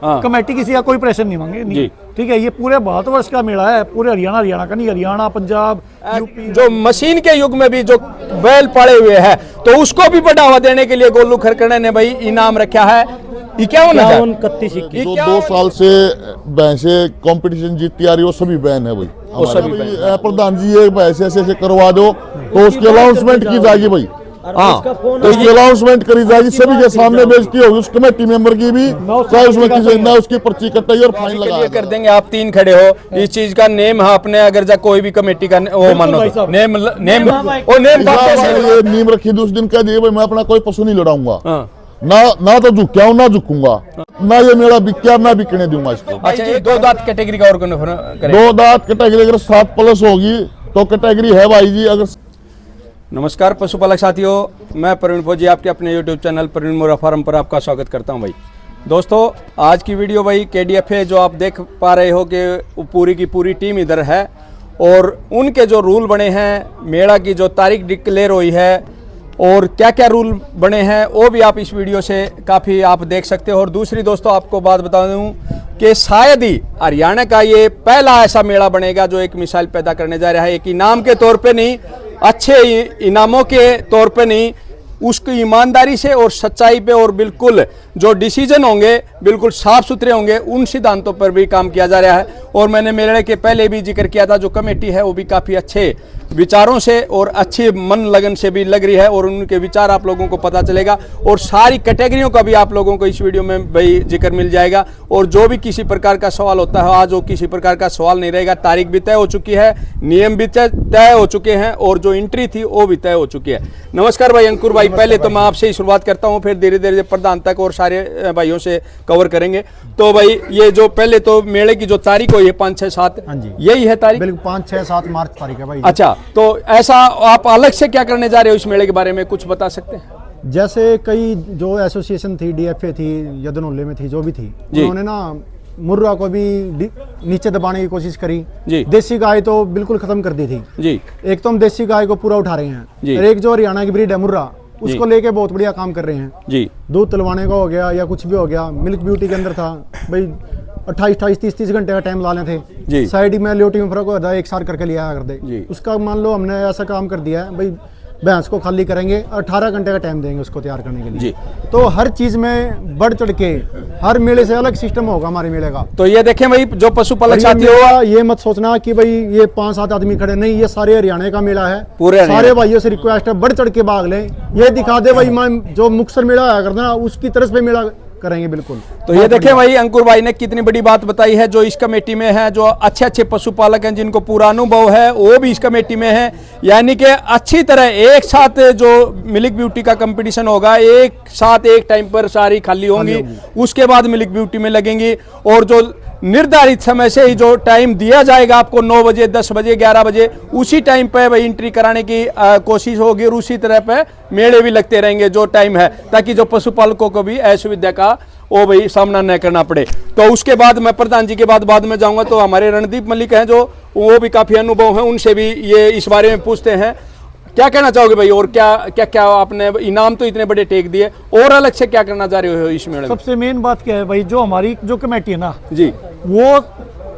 Committee किसी का कोई प्रेशर नहीं मांगे नहीं। ठीक है, ये पूरे भारतवर्ष का मेला है, पूरे हरियाणा का नहीं, हरियाणा, पंजाब, यूपी। जो मशीन के युग में भी जो बैल पड़े हुए हैं तो उसको भी बढ़ावा देने के लिए गोलू खरकड़े ने भाई इनाम रखा है 51,031। 2 साल से भैंसे कंपटीशन जीतती आ रही है, वो सभी बैन है भाई। प्रधान जी ये भैंसे ऐसे करवा दो तो उसकी अनाउंसमेंट की जाएगी भाई। हाँ, तो इसकी अनाउंसमेंट करी जाएगी, सभी के सामने बेइज्जती होगी उस कमेटी मेंबर की भी, चाहे उसमें किसी ना उसकी पर्ची कटाई और फाइन लगा कर देंगे। आप 3 खड़े हो, इस चीज का नेम है अपने, अगर जा कोई भी कमेटी का वो मानो नेम ये नीम रखी थी उस दिन कह दिए भाई मैं अपना कोई पशु नहीं लड़ाऊंगा, ना तो झुक्या हूं ना झुकूंगा, ना ये मेरा बिक्या ना बिकने दूंगा इसको। अच्छा, ये 2 दांत कैटेगरी का और 2 दांत कैटेगरी अगर 7+ होगी तो कैटेगरी है भाई जी। अगर नमस्कार पशुपालक साथियों, मैं प्रवीण फौजी आपके अपने YouTube चैनल प्रवीण मोरा फार्म पर आपका स्वागत करता हूं भाई। दोस्तों, आज की वीडियो भाई KDF है, जो आप देख पा रहे हो कि पूरी की पूरी टीम इधर है और उनके जो रूल बने हैं, मेला की जो तारीख डिक्लेयर हुई है और क्या क्या रूल बने हैं वो भी आप इस वीडियो से काफ़ी आप देख सकते हो। और दूसरी दोस्तों आपको बात बता दूं कि शायद ही हरियाणा का ये पहला ऐसा मेला बनेगा जो एक मिसाल पैदा करने जा रहा है, एक इनाम के तौर पे नहीं, अच्छे इनामों के तौर पे नहीं, उसकी ईमानदारी से और सच्चाई पे और बिल्कुल जो डिसीजन होंगे बिल्कुल साफ सुथरे होंगे, उन सिद्धांतों पर भी काम किया जा रहा है। और मैंने मेले के पहले भी जिक्र किया था, जो कमेटी है वो भी काफ़ी अच्छे विचारों से और अच्छी मन लगन से भी लग रही है और उनके विचार आप लोगों को पता चलेगा और सारी कैटेगरियों का भी आप लोगों को इस वीडियो में भाई जिक्र मिल जाएगा। और जो भी किसी प्रकार का सवाल होता है, आज वो किसी प्रकार का सवाल नहीं रहेगा, तारीख भी तय हो चुकी है, नियम भी तय हो चुके हैं और जो एंट्री थी वो भी तय हो चुकी है। नमस्कार भाई अंकुर भाई, पहले तो मैं आपसे ही शुरुआत करता हूँ, फिर धीरे धीरे प्रधान तक और सारे भाइयों से कवर करेंगे। तो भाई ये जो पहले तो मेले की जो तारीख हुई है 5, 6, 7, यही है तारीख? बिल्कुल 5, 6, 7 मार्च तारीख है भाई। अच्छा, तो ऐसा आप अलग से क्या करने जा रहे हो इस मेले के बारे में कुछ बता सकते हैं? जैसे कई जो एसोसिएशन थी, DFA थी, यदनोले में थी, जो भी थी, उन्होंने ना मुर्रा को भी नीचे दबाने की कोशिश करी जी। देसी गाय तो बिल्कुल खत्म कर दी थी जी। एक तो हम देसी गाय को पूरा उठा रहे हैं और एक जो हरियाणा की ब्रीड है मुर्रा, उसको लेके बहुत बढ़िया काम कर रहे हैं जी। दूध तलवाने का हो गया या कुछ भी हो गया, मिल्क ब्यूटी के अंदर था भाई 28, 30 घंटे का टाइम लाने थे, साइड में ल्योटी में फर्क होता है, एक साल करके लिया कर दे उसका। मान लो हमने ऐसा काम कर दिया है भाई, भैंस को खाली करेंगे और 18 घंटे का टाइम देंगे उसको तैयार करने के लिए जी। तो हर चीज में बढ़ चढ़ के, हर मेले से अलग सिस्टम होगा हमारे मेले का। तो ये देखें भाई, जो पशुपालक साथी होगा, ये मत सोचना कि भाई ये 5-7 आदमी खड़े, नहीं, ये सारे हरियाणा का मेला है, पूरे सारे भाइयों से रिक्वेस्ट है बढ़ चढ़ के भाग लें, ये दिखा दे भाई जो मुक्तसर मेला आया करना उसकी तरफ पे मेला करेंगे बिल्कुल। तो ये देखें भाई, अंकुर भाई ने कितनी बड़ी बात बताई है। जो इस कमेटी में है, जो अच्छे अच्छे पशुपालक हैं, जिनको पूरा अनुभव है, वो भी इस कमेटी में है। यानी कि अच्छी तरह एक साथ जो मिल्क ब्यूटी का कंपटीशन होगा, एक साथ एक टाइम पर सारी खाली होंगी, उसके बाद मिल्क ब्यूटी में लगेंगी और जो निर्धारित समय से ही जो टाइम दिया जाएगा आपको 9 बजे, 10 बजे, 11 बजे, उसी टाइम पे भाई एंट्री कराने की कोशिश होगी और उसी तरह पे मेले भी लगते रहेंगे जो टाइम है, ताकि जो पशुपालकों को भी असुविधा का वो भाई सामना न करना पड़े। तो उसके बाद मैं प्रधान जी के बाद में जाऊंगा, तो हमारे रणदीप मलिक हैं जो वो भी काफ़ी अनुभव है, उनसे भी ये इस बारे में पूछते हैं। क्या कहना चाहोगे भाई, और क्या आपने इनाम तो इतने बड़े टेक दिए, और अलग से क्या करना चाह रहे हो इस मेले में? सबसे मेन बात क्या है भाई, जो हमारी जो कमेटी है ना जी, वो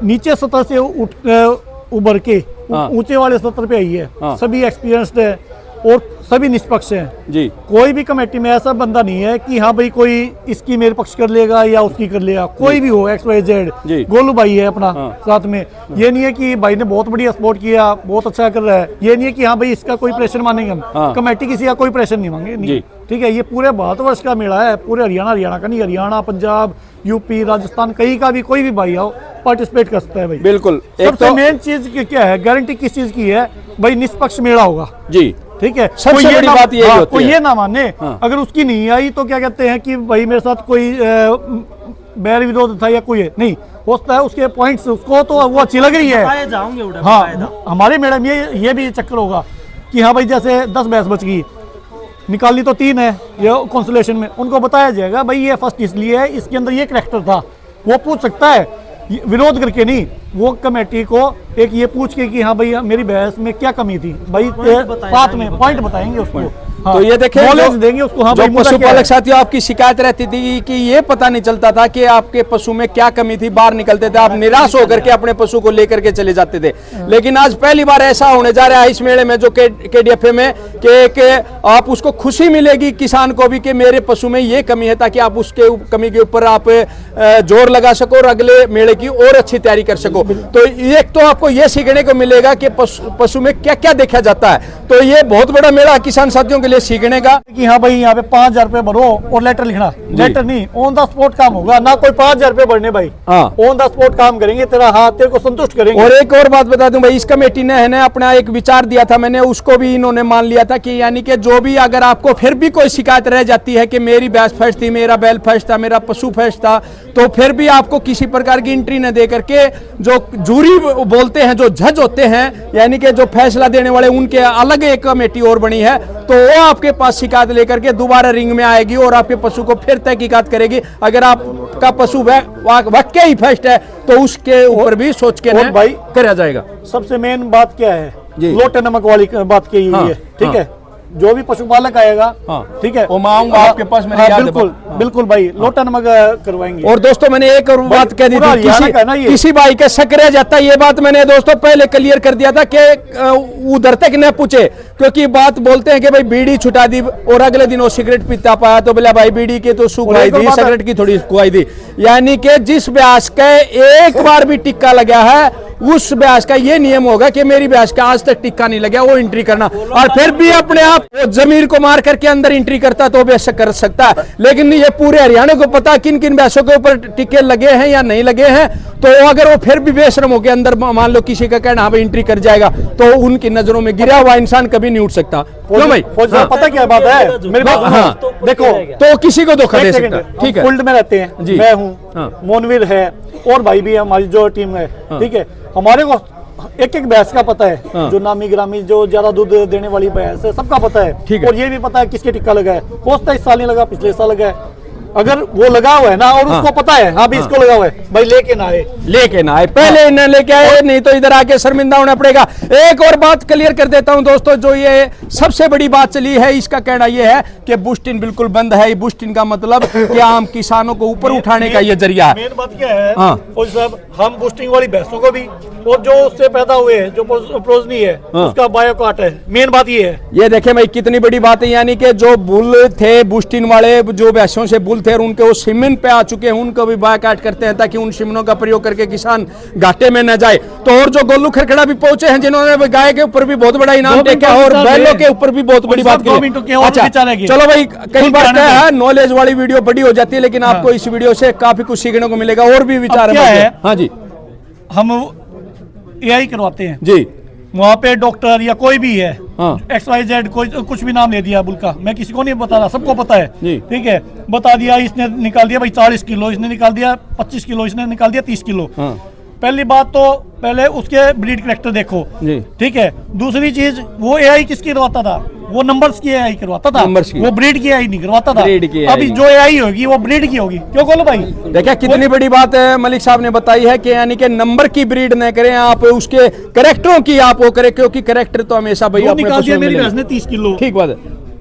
नीचे सतह से उभर के ऊंचे वाले सतह पे आई है। सभी एक्सपीरियंस्ड है और सभी निष्पक्ष हैं जी। कोई भी कमेटी में ऐसा बंदा नहीं है कि हाँ भाई कोई इसकी मेरे पक्ष कर लेगा या उसकी कर लेगा, कोई भी हो, XYZ। गोलू भाई है अपना साथ में, ये नहीं है कि भाई ने बहुत बढ़िया सपोर्ट किया, बहुत अच्छा कर रहा है, ये नहीं है कि हाँ भाई इसका कोई प्रेशर मानेंगे हम, कमेटी किसी का कोई प्रेशर नहीं मांगे नहीं। ठीक है, ये पूरे भारतवर्ष का मेला है, पूरे हरियाणा का नहीं, हरियाणा, पंजाब, यूपी, राजस्थान, कहीं का भी कोई भी भाई आओ पार्टिसिपेट कर सकता है भाई। बिल्कुल। सबसे मेन चीज क्या है, गारंटी किस चीज की है भाई, निष्पक्ष मेला होगा जी। ठीक है, सबसे बड़ी बात यही होती है। कोई ये ना माने, अगर उसकी नहीं आई तो क्या कहते हैं कि भाई मेरे साथ कोई बैर विरोध था या कोई है, नहीं होता है उसके पॉइंट्स, उसको तो वो अच्छी लग रही है। हाँ, हमारे मैडम ये भी चक्कर होगा कि हाँ भाई जैसे 10 भैंस बच गई, निकाली तो 3 है ये कंसोलेशन में, उनको बताया जाएगा भाई ये फर्स्ट इसलिए है, इसके अंदर ये करैक्टर था, वो पूछ सकता है विरोध करके नहीं, वो कमेटी को एक ये पूछ के कि हाँ भाई मेरी बहस में क्या कमी थी भाई, साथ में पॉइंट बताएंगे उसको। तो ये देखें नॉलेज देंगे उसको। हाँ जो भाई, मुद्दा क्या है? पशुपालक साथियों आपकी शिकायत रहती थी कि ये पता नहीं चलता था कि आपके पशु में क्या कमी थी, बाहर निकलते थे आप निराश होकर के अपने पशु को लेकर के चले जाते थे। लेकिन आज पहली बार ऐसा होने जा रहा है इस मेले में जो केडीएफए में कि आप उसको खुशी मिलेगी किसान को भी कि मेरे पशु में ये कमी है, ताकि आप उसके कमी के ऊपर आप जोर लगा सको और अगले मेले की और अच्छी तैयारी कर सको। तो एक तो आपको ये सीखने को मिलेगा कि पशु में क्या क्या देखा जाता है। तो ये बहुत बड़ा मेला किसान साथियों के लिए सीखने का कि हाँ भाई यहाँ पे 5,000 रुपए भरो और लेटर लिखना, लेटर नहीं, ऑन द स्पॉट काम होगा ना, कोई 5,000 रुपए भरने भाई। हाँ। ऑन द स्पॉट काम करेंगे, तेरा हाथ तेरे को संतुष्ट करेंगे। और एक और बात बता दूं भाई, इस कमेटी ने है ना अपना एक विचार दिया था, मैंने उसको भी इन्होंने मान लिया था कि यानी कि जो भी अगर आपको फिर भी कोई शिकायत रह जाती है कि मेरी भैंस फर्स्ट थी, मेरा बैल फर्स्ट था, मेरा पशु फर्स्ट था, तो फिर भी आपको किसी प्रकार की एंट्री न दे करके जो जूरी बोलते हैं, जो जज होते हैं, यानी कि जो फैसला देने वाले, उनके अलग एक कमेटी और बनी है। तो वो आपके पास शिकायत लेकर के दोबारा रिंग में आएगी और आपके पशु को फिर तहकीकात करेगी। अगर आपका पशु वाकई ही फर्स्ट है तो उसके ऊपर भी सोच के और भाई करा जाएगा। सबसे मेन बात क्या है, जी। लोटे नमक वाली बात की हाँ, है, ठीक हाँ। है। जो भी पशुपालक आएगा, हाँ। ठीक है, वो मैं आऊंगा आपके पास, मेरी याद है। बिल्कुल बिल्कुल भाई, लोटा नमक करवाएंगे। और दोस्तों मैंने एक और बात कह दी पूरा थी, हरियाणा का है ना ये। किसी भाई का शक रह जाता है, ये बात मैंने दोस्तों पहले क्लियर कर दिया था कि उधर तक न पूछे, क्योंकि बात बोलते हैं कि भाई बीड़ी छुटा दी और अगले दिन वो सिगरेट पीता पाया तो बोला भाई बीड़ी की तो सुखवाई दी, सिगरेट की थोड़ी सुखवाई दी। यानी कि जिस ब्यास का एक बार भी टिक्का लगा है उस ब्यास का ये नियम होगा कि मेरी ब्यास का आज तक टिक्का नहीं लगा, वो एंट्री करना। और फिर भी अपने आप जमीर को मार करके अंदर एंट्री करता तो बेशक कर सकता है, लेकिन ये पूरे हरियाणा को पता किन किन ब्यासों के ऊपर टिक्के लगे हैं या नहीं लगे हैं। तो अगर वो फिर भी बेशरम होकर अंदर मान लो किसी का कहना हाँ भाई एंट्री कर जाएगा, तो उनकी नजरों में गिरा हुआ इंसान कभी नहीं उठ सकता। क्यों भाई? हाँ। पता क्या बात है मेरे पास? हाँ। देखो, तो किसी को धोखा दे सकता है। ठीक है, फील्ड में रहते हैं, मैं हूँ, मोनवीर है और भाई भी है, हमारी जो टीम है, ठीक है। हमारे को एक एक भैंस का पता है, जो नामी ग्रामी जो ज्यादा दूध देने वाली भैंस है सबका पता है। और ये भी पता है किसके टिक्का लगा है। हो सकता है इस साल नहीं लगा, पिछले साल लगा है। अगर वो लगा हुआ है ना और उसको पता है हाँ भी इसको लगा हुआ है, भाई लेके ना आए, पहले न लेके आए, नहीं तो इधर आके शर्मिंदा होना पड़ेगा। एक और बात क्लियर कर देता हूं दोस्तों, जो ये सबसे बड़ी बात चली है, इसका कहना ये है कि बुस्टिन बिल्कुल बंद है। बुस्टिन का मतलब कि आम किसानों को ऊपर उठाने का ये जरिया है। मेन बात क्या है, हाँ। साहब, हम बूस्टिंग वाली भैंसों को भी और जो उससे पैदा हुए हैं, जो प्रोजनी है, उसका बायोकाट है। मेन बात ये है, ये देखे भाई कितनी बड़ी बात है, यानी कि जो बुल थे बुस्टिन वाले, जो भैंसों से बुल थे और उनके वो सीमेन पे आ चुके हैं, उनको भी बायोकाट करते हैं ताकि उन सीमनों का प्रयोग करके किसान घाटे में न जाए। तो और जो गोलू खरखड़ा भी पहुंचे हैं, जिन्होंने गाय के ऊपर भी बहुत बड़ा इनाम टेका और बैलों के ऊपर भी बहुत बड़ी बात की। अच्छा चलो भाई, कई बार क्या है नॉलेज वाली वीडियो बड़ी हो जाती है, लेकिन आपको इस वीडियो से काफी कुछ सीखने को मिलेगा और भी विचार है। हाँ जी, हम एआई करवाते हैं जी, वहाँ पे डॉक्टर या कोई भी है, हाँ। XYZ कोई कुछ भी नाम ले दिया बुल का, मैं किसी को नहीं बता रहा, सबको पता है, ठीक है। बता दिया, इसने निकाल दिया भाई 40 किलो, इसने निकाल दिया 25 किलो, इसने निकाल दिया 30 किलो। हाँ। पहली बात तो पहले उसके ब्रीड कैरेक्टर देखो, ठीक है। दूसरी चीज, वो एआई किसकी करवाता था? वो नंबर्स की एआई करवाता था, वो ब्रीड की एआई नहीं करवाता था। अभी जो एआई होगी वो ब्रीड की होगी। क्यों बोलो भाई? देखिए कितनी बड़ी बात है मलिक साहब ने बताई है कि यानी कि नंबर की ब्रीड न करें आप, उसके कैरेक्टरों की आप वो करें, क्योंकि कैरेक्टर तो हमेशा भाई अपने निकाल दिया मेरी भैंस ने 30 किलो, ठीक बात है।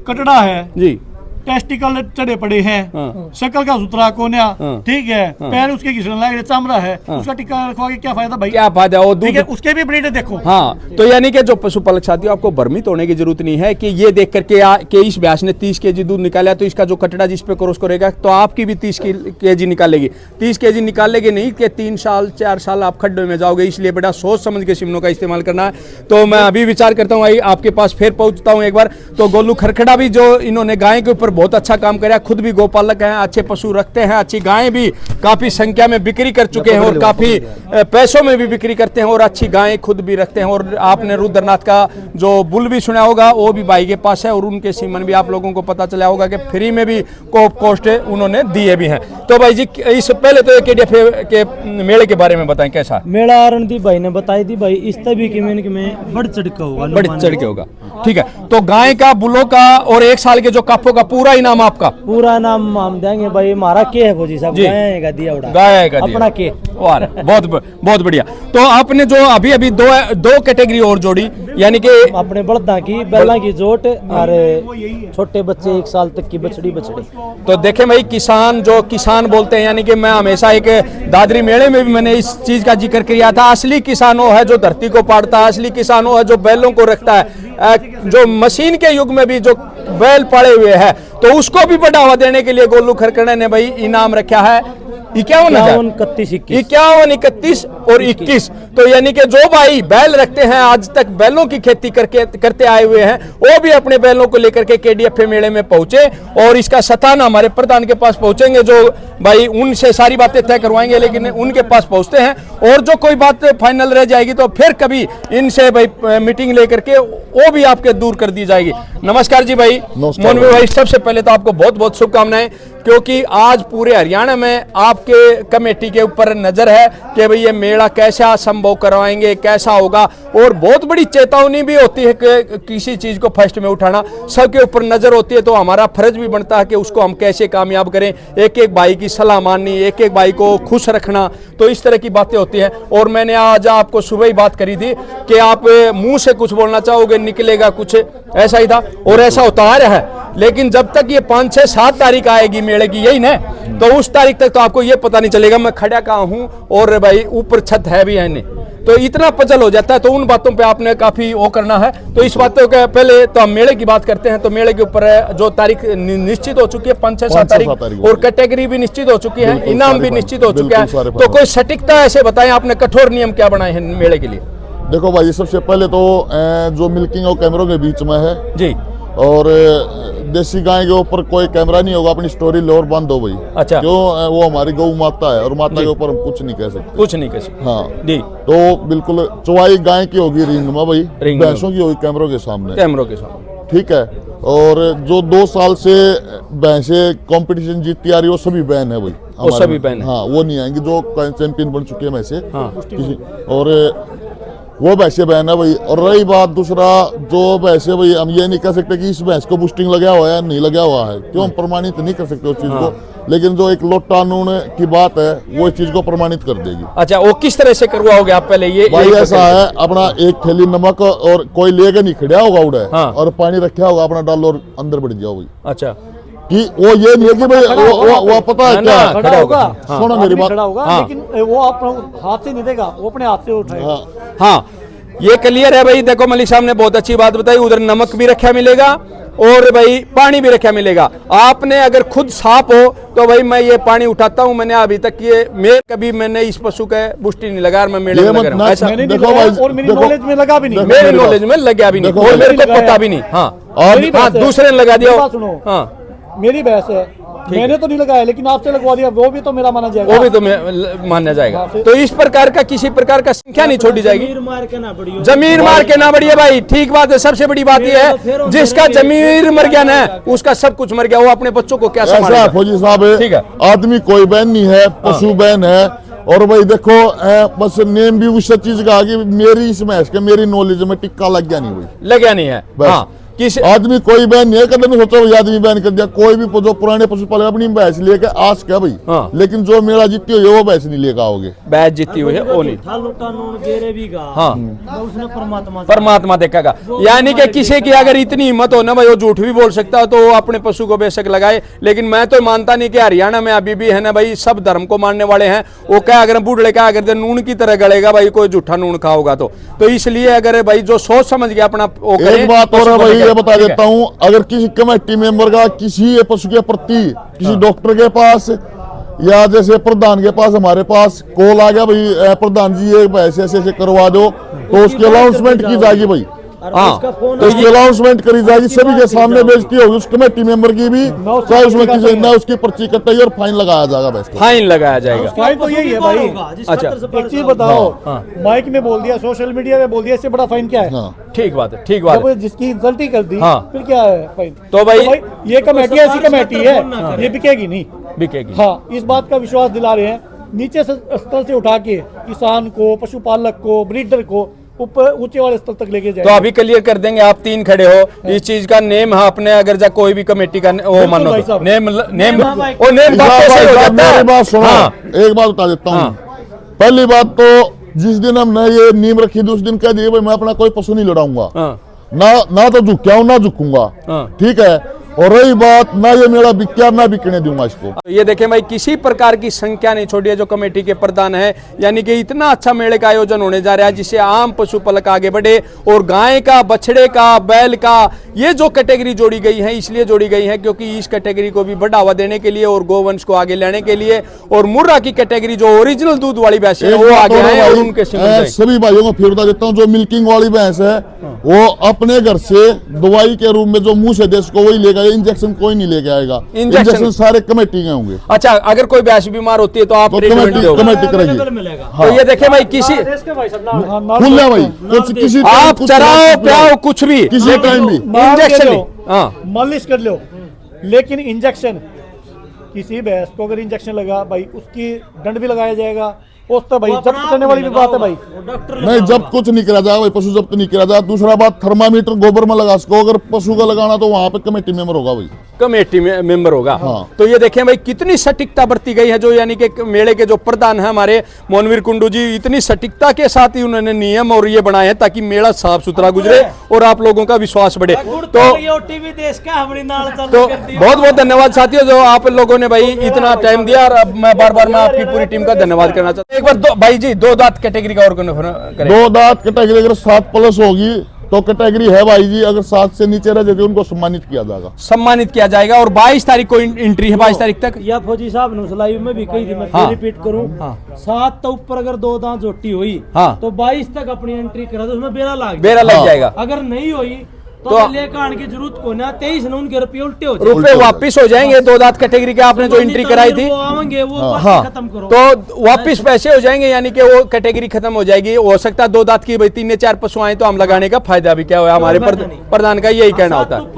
कटड़ा है जी, टेस्टिकल चढ़े पड़े हैं, शक्ल का सुतरा कोन्या, ठीक है, पैर उसके घिसने लगे, चमड़ा है, उसका टिक्का रखवाके क्या फायदा भाई? क्या फायदा? वो दूध, उसके भी ब्रीड देखो। हाँ, तो यानी कि जो पशुपालक साथियों, आपको भ्रमित होने की जरूरत नहीं है कि ये देख करके कि इस भैंस ने 30 केजी दूध निकाला तो इसका जो कटड़ा जिस पे क्रॉस करेगा तो आपकी भी 30 केजी निकालेगी। 30 केजी निकालेगी नहीं कि 3 साल 4 साल आप खड्डे में जाओगे, इसलिए बड़ा सोच समझ के सिमनों का इस्तेमाल करना है। तो मैं अभी विचार करता हूँ आपके पास फिर पहुंचता हूँ एक बार। तो गोलू खरखड़ा भी जो इन्होंने गाय के ऊपर बहुत अच्छा काम किया, खुद भी गोपालक हैं, अच्छे पशु रखते हैं, अच्छी गायें भी काफी संख्या में बिक्री कर चुके हैं और काफी पैसों में भी बिक्री करते हैं और अच्छी गायें खुद भी रखते हैं। और आपने रुद्रनाथ का जो बुल भी सुना होगा, वो भी भाई के पास है और उनके सीमन भी आप लोगों को पता चला होगा कि फ्री में भी कॉस्ट उन्होंने दिए भी हैं। तो भाई जी, इस पहले तो केडीएफए के मेले के बारे में बताएं, कैसा मेला? रणदीप भाई ने बताई थी भाई, इस तभी की में बढ़ चढ़ के होगा, बढ़ चढ़ के होगा। ठीक है, तो गाय का, बुलों का और 1 साल के जो काफों का पूरा इनाम आपका, पूरा नाम हम देंगे भाई। हमारा के है फौजी साहब, गाय का दिया उड़ा, गाय का अपना के। वाह, बहुत बढ़िया। तो आपने जो अभी अभी दो कैटेगरी और जोड़ी, यानी कि अपने बड़दा की बैला की जोट और छोटे बच्चे 1 साल तक की बछड़ी। तो देखें भाई, किसान बोलते हैं, यानी कि मैं हमेशा एक दादरी मेले में भी मैंने इस चीज का जिक्र किया था, असली किसान वो है जो धरती को पाड़ता है, असली किसान वो है जो बैलों को रखता है। जो मशीन के युग में भी जो बैल पड़े हुए हैं, तो उसको भी बढ़ावा देने के लिए गोलू खरकड़े ने भाई इनाम रखा है 51 31 और 21। तो यानी कि जो भाई बैल रखते हैं, आज तक बैलों की खेती करते आए हुए हैं, वो भी अपने बैलों को लेकर के केडीएफए मेले में पहुंचे और इसका सताना हमारे प्रधान के पास पहुंचेंगे, जो भाई उनसे सारी बातें तय करवाएंगे, लेकिन उनके पास पहुंचते हैं और जो कोई बात फाइनल रह जाएगी तो फिर कभी इनसे भाई मीटिंग लेकर के वो भी आपके दूर कर दी जाएगी। नमस्कार जी भाई मोनवी भाई, सबसे पहले तो आपको बहुत बहुत शुभकामनाएं, क्योंकि आज पूरे हरियाणा में आपके कमेटी के ऊपर नजर है कि भाई ये मेला कैसा संभव करवाएंगे, कैसा होगा, और बहुत बड़ी चेतावनी भी होती है कि किसी चीज को फर्स्ट में उठाना, सबके ऊपर नजर होती है, तो हमारा फर्ज भी बनता है कि उसको हम कैसे कामयाब करें, एक एक भाई की सलाह माननी, एक एक भाई को खुश रखना, तो इस तरह की बातें होती हैं। और मैंने आज आपको सुबह ही बात करी थी कि आप मुंह से कुछ बोलना चाहोगे, निकलेगा कुछ, ऐसा ही था और ऐसा होता आ रहा है। लेकिन जब तक ये 5, 6, 7 तारीख आएगी मेले की, यही ना, तो उस तारीख तक तो आपको ये पता नहीं चलेगा मैं खड़ा कहाँ हूँ और भाई ऊपर छत है भी है नहीं, तो इतना पजल हो जाता है। तो उन बातों पे आपने काफी वो करना है। तो इस बातों के पहले तो हम मेले की बात करते हैं। तो मेले के ऊपर जो तारीख निश्चित हो चुकी है 5, 6, 7 तारीख, और कैटेगरी भी निश्चित हो चुकी है, इनाम भी निश्चित हो चुका है। तो कोई सटीकता ऐसे बताएं, आपने कठोर नियम क्या बनाए हैं मेले के लिए? देखो भाई, सबसे पहले तो जो मिल्किंग और कैमरों के बीच में है जी, और देसी गाय के ऊपर कोई कैमरा नहीं होगा, अपनी स्टोरी लोर बंद हो भाई। अच्छा, क्यों? वो हमारी गौ माता है और माता के ऊपर हम कुछ नहीं कह सकते, कुछ नहीं कह सकते। हाँ जी, तो बिल्कुल चुवाई गाय की होगी रिंग में भाई, भैंसों की होगी कैमरों के सामने, ठीक है। और जो 2 साल से भैंसे कंपटीशन जीतती आ रही है वो सभी बैन है भाई, वो सभी बैन है। हाँ, वो नहीं आएंगी जो चैंपियन बन चुके हैं भैंसे, हाँ। और वो भैंसे बैन है भाई। और रही बात दूसरा, जो भैंसे भाई हम ये नहीं कह सकते कि इस भैंस को बूस्टिंग लगा हुआ है नहीं लगा हुआ है, क्यों? हम प्रमाणित नहीं कर सकते उस चीज को, लेकिन जो एक लोटा नून की बात है वो इस चीज को प्रमाणित कर देगी। अच्छा, वो किस तरह से करवाओगे आप? पहले ये भाई ऐसा है, अपना 1 थैली नमक और कोई लेके नहीं खड़ा होगा उड़े, हाँ। और पानी रखा होगा अपना डालो और अंदर बढ़ जाओ भाई। अच्छा, कि वो ये नहीं है कि भाई वो पता है क्या खड़ा होगा, सुनो मेरी बात, खड़ा होगा, लेकिन वो अपना हाथ से नहीं देगा, वो अपने हाथ से उठाएगा। हाँ, ये क्लियर है भाई। देखो मलिक साहब ने बहुत अच्छी बात बताई, उधर नमक भी रखा मिलेगा और भाई पानी भी रखा मिलेगा। आपने अगर खुद साफ हो तो भाई मैं ये पानी उठाता हूँ, मैंने अभी तक मैंने इस पशु का बुष्टि नहीं लगा, मैं मेले में लगा रहा हूं, ऐसा और मेरी नॉलेज में लगा भी नहीं, मेरी नॉलेज में लगा भी नहीं, और मेरे को पता भी नहीं। हाँ, दूसरे ने लगा दिया। सुनो, हाँ, मेरी बहस है, मैंने तो नहीं लगाया, लेकिन आपसे लगवा दिया, वो भी तो मेरा माना जाएगा, वो भी तो माना जाएगा। तो इस प्रकार का किसी प्रकार का संख्या नहीं छोड़ी जाएगी, जमीन मार के ना बढ़िए भाई। ठीक बात है, सबसे बड़ी बात यह है जिसका जमीन मर गया ना, उसका सब कुछ मर गया, वो अपने बच्चों को क्या संभालेगा? फौजी साहब, ठीक है, आदमी कोई बैन नहीं है, पशु बैन है। और भाई देखो, बस नेम भी उस चीज का आगे मेरी इस मैच के मेरी नॉलेज में टिक्का लग गया नहीं भाई, लग गया नहीं है। हाँ, किस आदमी कोई बैन नहीं है, कदम नहीं सोचा भाई आदमी बैन कर दिया। कोई भी जो पुराने पशुपालक अपनी भैंस लेके आस क्या भाई, हाँ। लेकिन जो मेरा जीती हुई है वो भैंस नहीं लेकर आओगे, भैंस जीती हुई है वो नहीं। हाँ, परमात्मा देखेगा। यानी कि किसी की अगर इतनी हिम्मत हो ना भाई, वो झूठ भी बोल सकता है, तो वो अपने पशु को बेशक लगाए। लेकिन मैं तो मानता नहीं कि हरियाणा में अभी भी है ना भाई, सब धर्म को मानने वाले हैं। वो क्या अगर बूढ़े क्या अगर नून की तरह गलेगा भाई, कोई झूठा नून खाओगा तो इसलिए अगर भाई जो सोच समझ के अपना एक बात और है भाई, ये बता देता हूँ, अगर किसी कमेटी मेंबर का किसी पशु के प्रति किसी डॉक्टर के पास या जैसे प्रधान के पास हमारे पास कॉल आ गया भाई, प्रधान जी ये ऐसे ऐसे करवा दो, तो उसकी अनाउंसमेंट की जाएगी भाई। हाँ, तो इसकी अनाउंसमेंट करी जाएगी, सभी के सामने बेइज्जती होगी उस कमेटी मेंबर की भी, चाहे उसमें किसी न उसकी पर्ची कटाई और फाइन लगाया जाएगा। बस फाइन लगाया जाएगा। फाइन तो यही है भाई। अच्छा, एक चीज बताओ, माइक में बोल दिया, सोशल मीडिया में बोल दिया, इससे बड़ा फाइन क्या है? ठीक बात है, ठीक बात है। जिसकी इंसल्ट ही कर दी, हाँ। फिर क्या है फाइन? तो भाई ये कमेटी ऐसी कमेटी है, ये बिकेगी नहीं, बिकेगी। हाँ, इस बात का विश्वास दिला रहे हैं, नीचे से स्तर से उठा के किसान को, पशुपालक को, ब्रीडर को ऊपर ऊंचे वाले स्तर तक लेके जाए। तो अभी क्लियर कर देंगे, आप 3 खड़े हो, इस चीज का नेम है अपने, अगर जा कोई भी कमेटी का वो मानो नेम मेरी बात सुनो, एक बात बता देता हूँ, पहली बात तो जिस दिन हमने ये नींव रखी थी उस दिन कह दिए भाई मैं अपना कोई पशु नहीं लड़ाऊंगा, ना तो झुक्या हूं ना झुकूंगा, ठीक है। और रही बात ना ये मेरा बिक्या ना बिकने दूंगा इसको। ये देखें भाई किसी प्रकार की संख्या नहीं छोड़ी है जो कमेटी के प्रधान है, यानी कि इतना अच्छा मेले का आयोजन होने जा रहा है जिससे आम पशुपालक आगे बढ़े और गाय का, बछड़े का, बैल का ये जो कैटेगरी जोड़ी गई है इसलिए जोड़ी गई है क्योंकि इस कैटेगरी को भी बढ़ावा देने के लिए और गोवंश को आगे लाने के लिए, और मुर्रा की कैटेगरी जो ओरिजिनल दूध वाली भैंस है वो आगे आए और उनके सभी भाइयों को फिर बता देता हूँ, जो मिल्किंग वाली भैंस है वो अपने घर से दवाई के रूप में जो मुंह से दे उसको वही लेगा, इंजेक्शन कोई नहीं लेके आएगा, इंजेक्शन सारे कमेटी के होंगे। अच्छा, अगर कोई भैंस बीमार होती है तो आप कमेटी करेगी। तो ये देखे भाई किसी भाई किसी आप चराओ प्याओ कुछ भी किसी टाइम भी इंजेक्शन मालिश कर लो, लेकिन इंजेक्शन किसी भैंस को अगर इंजेक्शन लगा भाई उसकी दंड भी लगाया जाएगा, उस तो भाई जब्त करने वाली भी बात है भाई। नहीं, जब्त कुछ नहीं करा जाएगा भाई, पशु जब्त नहीं करा जाएगा। दूसरा बात थर्मामीटर गोबर में लगा सको, अगर पशु का लगाना तो वहां पे कमेटी मेंबर होगा भाई, कमेटी में मेंबर होगा। हाँ। तो ये देखें भाई कितनी सटीकता बरती गई है, जो यानी कि मेले के जो प्रधान है हमारे मोहनवीर कुंडू जी, इतनी सटीकता के साथ ही उन्होंने नियम और ये बनाए हैं ताकि मेला साफ सुथरा गुजरे और आप लोगों का विश्वास बढ़े। तो बहुत बहुत धन्यवाद साथियों जो आप लोगों ने भाई इतना टाइम दिया, और अब मैं बार बार मैं आपकी पूरी टीम का धन्यवाद करना चाहता हूँ। एक बार भाई जी 2 दांत कैटेगरी का और करें। 2 दांत कैटेगरी अगर 7+ होगी तो कैटेगरी है भाई जी, अगर 7 से नीचे रह जाती उनको सम्मानित किया जाएगा, सम्मानित किया जाएगा। और 22 तारीख को एंट्री है, 22 तारीख तक। या फौजी साहब नुसलाई में भी कही थी, मैं फिर रिपीट करूं, 7 तो ऊपर अगर 2 दांत जोटी हुई तो 22 तक अपनी एंट्री करा, तो उसमें बेरा लग जाएगा। अगर नहीं हुई तो लेकर आने की जरूरत को ना, 23 ने उनके रुपए वापिस हो जाएंगे। 2 दांत कैटेगरी के आपने जो एंट्री कराई थी खत्म करो तो वापिस पैसे हो जाएंगे, यानी कि वो कैटेगरी खत्म हो जाएगी। हो सकता है 2 दांत की 3 या 4 पशु आए तो हम लगाने का फायदा भी क्या हुआ, हमारे प्रधान का यही कहना होता है। तो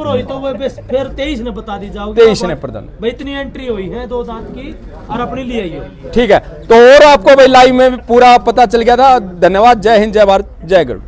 फिर 23 ने बता दी जाओगे, 23 ने प्रधान भाई इतनी एंट्री हुई है 2 दांत की और अपनी लिए आइए। ठीक है, तो और आपको भाई लाइव में पूरा पता चल गया था। धन्यवाद, जय हिंद, जय भारत, जय गढ़।